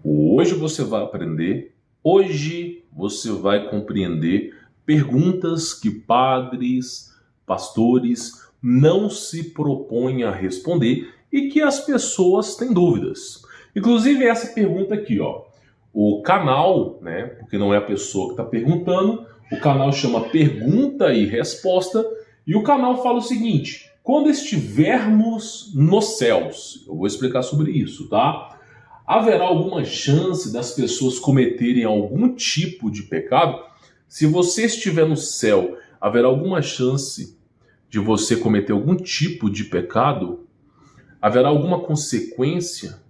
Hoje você vai aprender, hoje você vai compreender perguntas que padres, pastores não se propõem a responder e que as pessoas têm dúvidas. Inclusive essa pergunta aqui, ó. O canal, né, porque não é a pessoa que está perguntando, o canal chama Pergunta e Resposta e o canal fala o seguinte: quando estivermos nos céus, eu vou explicar sobre isso, tá? Haverá alguma chance das pessoas cometerem algum tipo de pecado? Se você estiver no céu, haverá alguma chance de você cometer algum tipo de pecado? Haverá alguma consequência?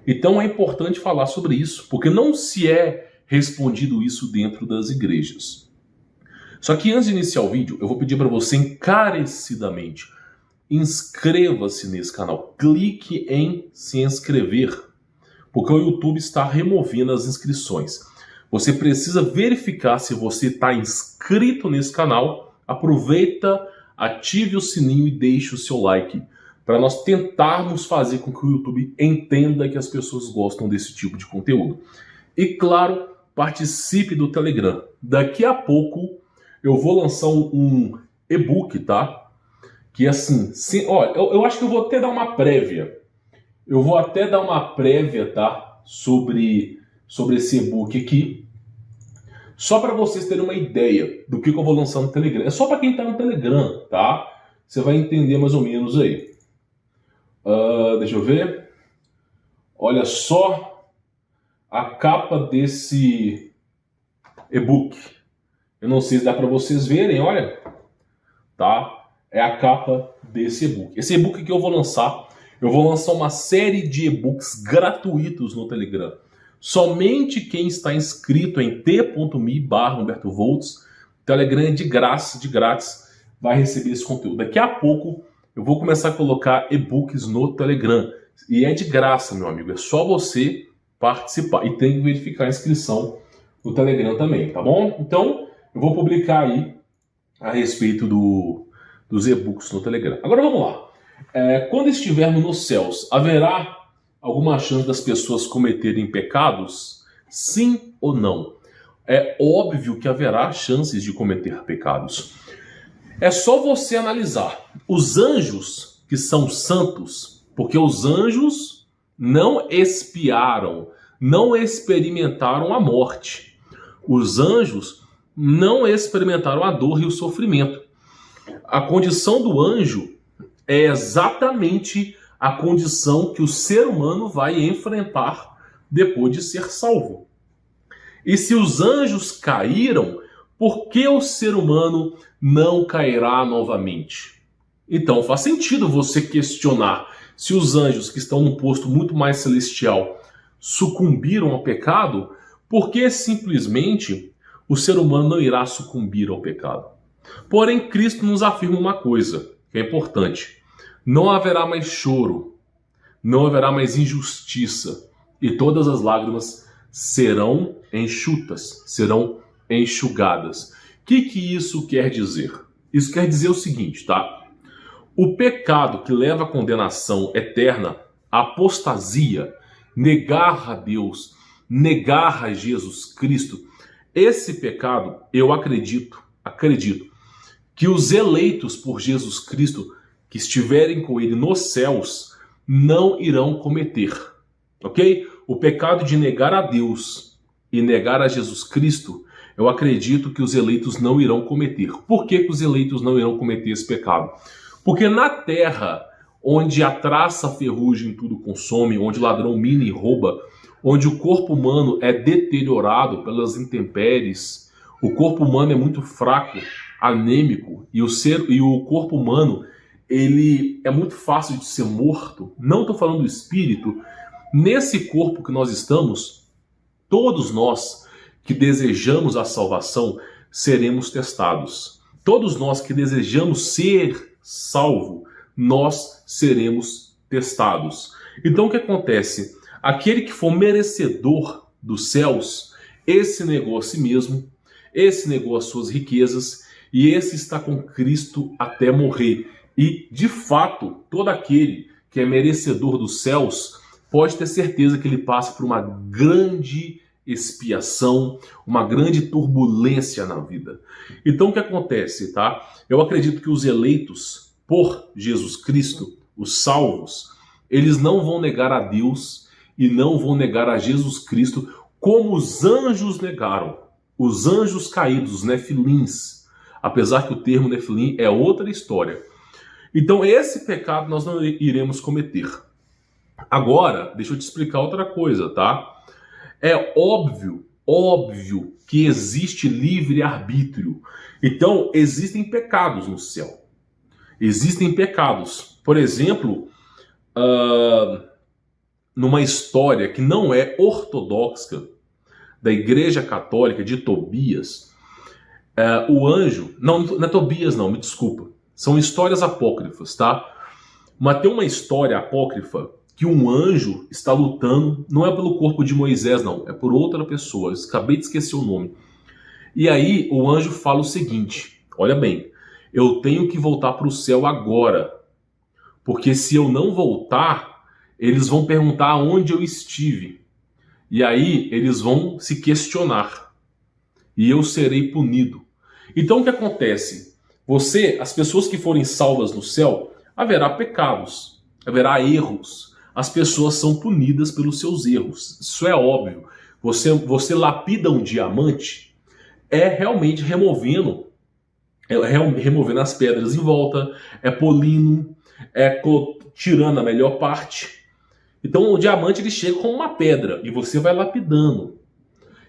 Então é importante falar sobre isso, porque não se é respondido isso dentro das igrejas. Só que antes de iniciar o vídeo, eu vou pedir para você encarecidamente, inscreva-se nesse canal, clique em se inscrever, porque o YouTube está removendo as inscrições. Você precisa verificar se você está inscrito nesse canal. Aproveita, ative o sininho e deixe o seu like, para nós tentarmos fazer com que o YouTube entenda que as pessoas gostam desse tipo de conteúdo. E claro, participe do Telegram. Daqui a pouco eu vou lançar um e-book, tá? Que assim, olha, eu acho que eu vou até dar uma prévia. Eu vou até dar uma prévia, tá? Sobre esse e-book aqui. Só para vocês terem uma ideia do que eu vou lançar no Telegram. É só para quem está no Telegram, tá? Você vai entender mais ou menos aí. Deixa eu ver. Olha só a capa desse e-book. Eu não sei se dá para vocês verem, olha. Tá? É a capa desse e-book. Esse e-book que eu vou lançar uma série de e-books gratuitos no Telegram. Somente quem está inscrito em t.me/HumbertoVoltz, Telegram é de graça, de grátis, vai receber esse conteúdo. Daqui a pouco eu vou começar a colocar e-books no Telegram. E é de graça, meu amigo. É só você participar. E tem que verificar a inscrição no Telegram também, tá bom? Então, eu vou publicar aí a respeito dos e-books no Telegram. Agora vamos lá. Quando estivermos nos céus, haverá alguma chance das pessoas cometerem pecados? Sim ou não? É óbvio que haverá chances de cometer pecados. É só você analisar. Os anjos que são santos, porque os anjos não expiaram, não experimentaram a morte. Os anjos não experimentaram a dor e o sofrimento. A condição do anjo é exatamente a condição que o ser humano vai enfrentar depois de ser salvo. E se os anjos caíram, por que o ser humano não cairá novamente? Então faz sentido você questionar se os anjos que estão num posto muito mais celestial sucumbiram ao pecado, por que simplesmente o ser humano não irá sucumbir ao pecado? Porém, Cristo nos afirma uma coisa que é importante: não haverá mais choro, não haverá mais injustiça, e todas as lágrimas serão enxutas, serão enxugadas. O que isso quer dizer? Isso quer dizer o seguinte, tá? O pecado que leva à condenação eterna, a apostasia, negar a Deus, negar a Jesus Cristo, esse pecado, eu acredito que os eleitos por Jesus Cristo que estiverem com ele nos céus não irão cometer, ok? O pecado de negar a Deus e negar a Jesus Cristo, eu acredito que os eleitos não irão cometer. Por que os eleitos não irão cometer esse pecado? Porque na terra, onde a traça, a ferrugem tudo consome, onde o ladrão mina e rouba, onde o corpo humano é deteriorado pelas intempéries, o corpo humano é muito fraco, anêmico, e o corpo humano ele é muito fácil de ser morto. Não estou falando do espírito. Nesse corpo que nós estamos, todos nós que desejamos a salvação seremos testados. Todos nós que desejamos ser salvo, nós seremos testados. Então o que acontece? Aquele que for merecedor dos céus, esse negou a si mesmo, esse negou as suas riquezas, e esse está com Cristo até morrer. E, de fato, todo aquele que é merecedor dos céus pode ter certeza que ele passa por uma grande expiação, uma grande turbulência na vida. Então o que acontece, tá? Eu acredito que os eleitos por Jesus Cristo, os salvos, eles não vão negar a Deus e não vão negar a Jesus Cristo como os anjos negaram. Os anjos caídos, os nefilins, apesar que o termo nefilim é outra história. Então esse pecado nós não iremos cometer. Agora, deixa eu te explicar outra coisa, tá? É óbvio que existe livre-arbítrio. Então, existem pecados no céu. Existem pecados. Por exemplo, numa história que não é ortodoxa, da Igreja Católica de Tobias, o anjo... Não é Tobias não, me desculpa. São histórias apócrifas, tá? Mas tem uma história apócrifa que um anjo está lutando, não é pelo corpo de Moisés, não, é por outra pessoa. Eu acabei de esquecer o nome. E aí o anjo fala o seguinte, olha bem, eu tenho que voltar para o céu agora, porque se eu não voltar, eles vão perguntar onde eu estive. E aí eles vão se questionar. E eu serei punido. Então o que acontece? As pessoas que forem salvas no céu, haverá pecados, haverá erros. As pessoas são punidas pelos seus erros. Isso é óbvio. Você lapida um diamante, realmente removendo as pedras em volta, polindo, tirando a melhor parte. Então o diamante ele chega como uma pedra e você vai lapidando.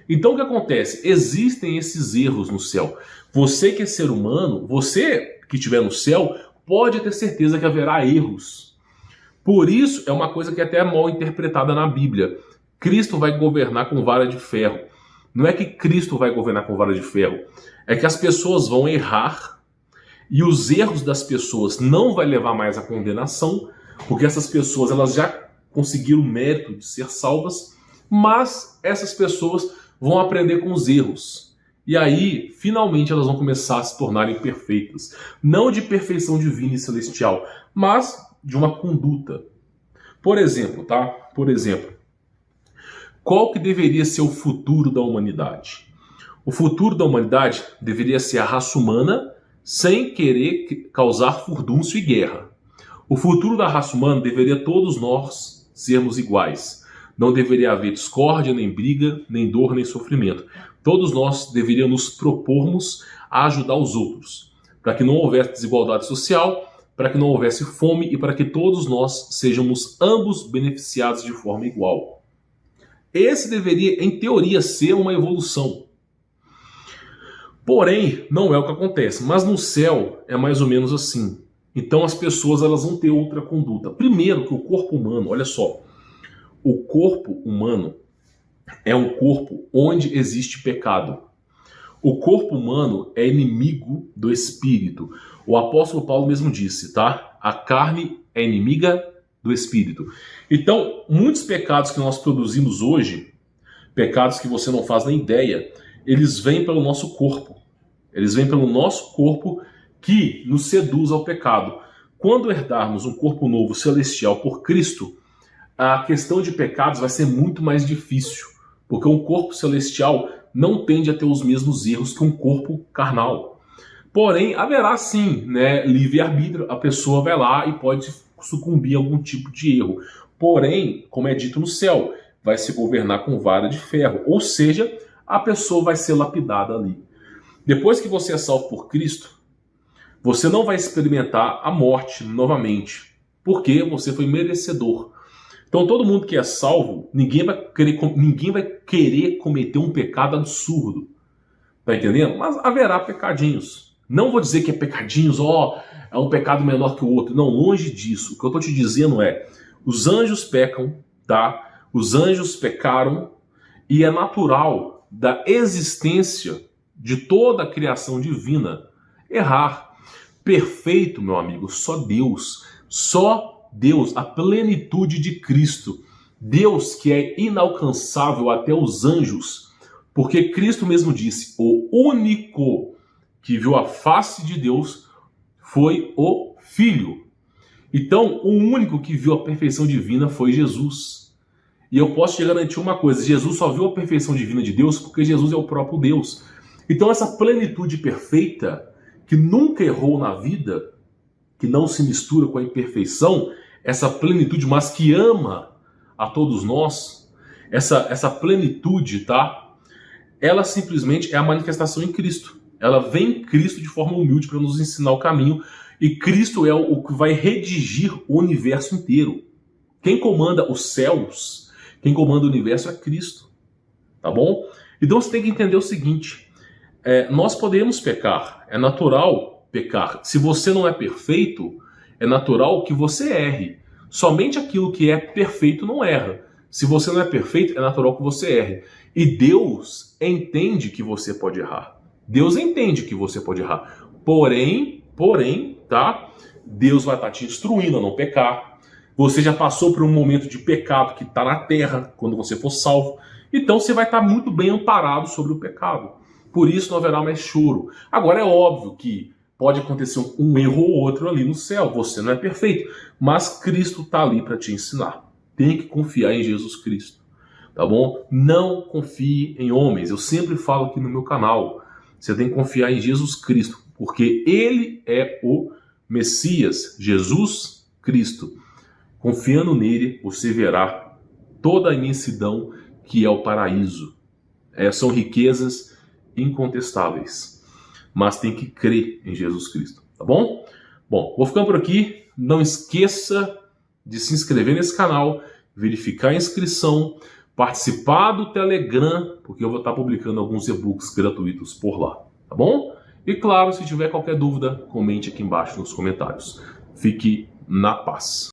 Então o que acontece? Existem esses erros no céu. Você que é ser humano, você que estiver no céu, pode ter certeza que haverá erros. Por isso, é uma coisa que é até mal interpretada na Bíblia. Cristo vai governar com vara de ferro. Não é que Cristo vai governar com vara de ferro. É que as pessoas vão errar e os erros das pessoas não vai levar mais à condenação, porque essas pessoas elas já conseguiram o mérito de ser salvas, mas essas pessoas vão aprender com os erros. E aí, finalmente, elas vão começar a se tornarem perfeitas. Não de perfeição divina e celestial, mas de uma conduta. Por exemplo, tá? Por exemplo, qual que deveria ser o futuro da humanidade? O futuro da humanidade deveria ser a raça humana sem querer causar furdúncio e guerra. O futuro da raça humana deveria todos nós sermos iguais. Não deveria haver discórdia, nem briga, nem dor, nem sofrimento. Todos nós deveríamos nos propormos a ajudar os outros, para que não houvesse desigualdade social, para que não houvesse fome e para que todos nós sejamos ambos beneficiados de forma igual. Esse deveria, em teoria, ser uma evolução. Porém, não é o que acontece. Mas no céu é mais ou menos assim. Então as pessoas elas vão ter outra conduta. Primeiro que o corpo humano, olha só, o corpo humano é um corpo onde existe pecado. O corpo humano é inimigo do espírito. O apóstolo Paulo mesmo disse, tá? A carne é inimiga do espírito. Então, muitos pecados que nós produzimos hoje, pecados que você não faz nem ideia, eles vêm pelo nosso corpo. Eles vêm pelo nosso corpo que nos seduz ao pecado. Quando herdarmos um corpo novo celestial por Cristo, a questão de pecados vai ser muito mais difícil, porque um corpo celestial não tende a ter os mesmos erros que um corpo carnal. Porém, haverá sim, né, livre-arbítrio, a pessoa vai lá e pode sucumbir a algum tipo de erro. Porém, como é dito no céu, vai se governar com vara de ferro, ou seja, a pessoa vai ser lapidada ali. Depois que você é salvo por Cristo, você não vai experimentar a morte novamente, porque você foi merecedor. Então todo mundo que é salvo, ninguém vai querer cometer um pecado absurdo. Tá entendendo? Mas haverá pecadinhos. Não vou dizer que é pecadinhos, é um pecado menor que o outro. Não, longe disso. O que eu estou te dizendo é, os anjos pecam, tá? Os anjos pecaram e é natural da existência de toda a criação divina errar. Perfeito, meu amigo, só Deus. Só Deus, a plenitude de Cristo. Deus que é inalcançável até os anjos, porque Cristo mesmo disse, o único que viu a face de Deus foi o Filho. Então, o único que viu a perfeição divina foi Jesus. E eu posso te garantir uma coisa, Jesus só viu a perfeição divina de Deus porque Jesus é o próprio Deus. Então essa plenitude perfeita, que nunca errou na vida, que não se mistura com a imperfeição, essa plenitude, mas que ama a todos nós, essa plenitude, tá? Ela simplesmente é a manifestação em Cristo. Ela vem em Cristo de forma humilde para nos ensinar o caminho, e Cristo é o que vai redigir o universo inteiro. Quem comanda os céus, quem comanda o universo é Cristo, tá bom? Então você tem que entender o seguinte, nós podemos pecar, é natural pecar. Se você não é perfeito, é natural que você erre. Somente aquilo que é perfeito não erra. Se você não é perfeito, é natural que você erre. E Deus entende que você pode errar. Deus entende que você pode errar. Porém, tá? Deus vai estar te instruindo a não pecar. Você já passou por um momento de pecado que está na terra, quando você for salvo. Então você vai estar muito bem amparado sobre o pecado. Por isso não haverá mais choro. Agora é óbvio que pode acontecer um erro ou outro ali no céu. Você não é perfeito. Mas Cristo está ali para te ensinar. Tem que confiar em Jesus Cristo. Tá bom? Não confie em homens. Eu sempre falo aqui no meu canal. Você tem que confiar em Jesus Cristo. Porque Ele é o Messias. Jesus Cristo. Confiando nele, você verá toda a imensidão que é o paraíso. São riquezas incontestáveis. Mas tem que crer em Jesus Cristo. Tá bom? Bom, vou ficando por aqui. Não esqueça de se inscrever nesse canal, verificar a inscrição, participar do Telegram, porque eu vou estar publicando alguns e-books gratuitos por lá. Tá bom? E claro, se tiver qualquer dúvida, comente aqui embaixo nos comentários. Fique na paz.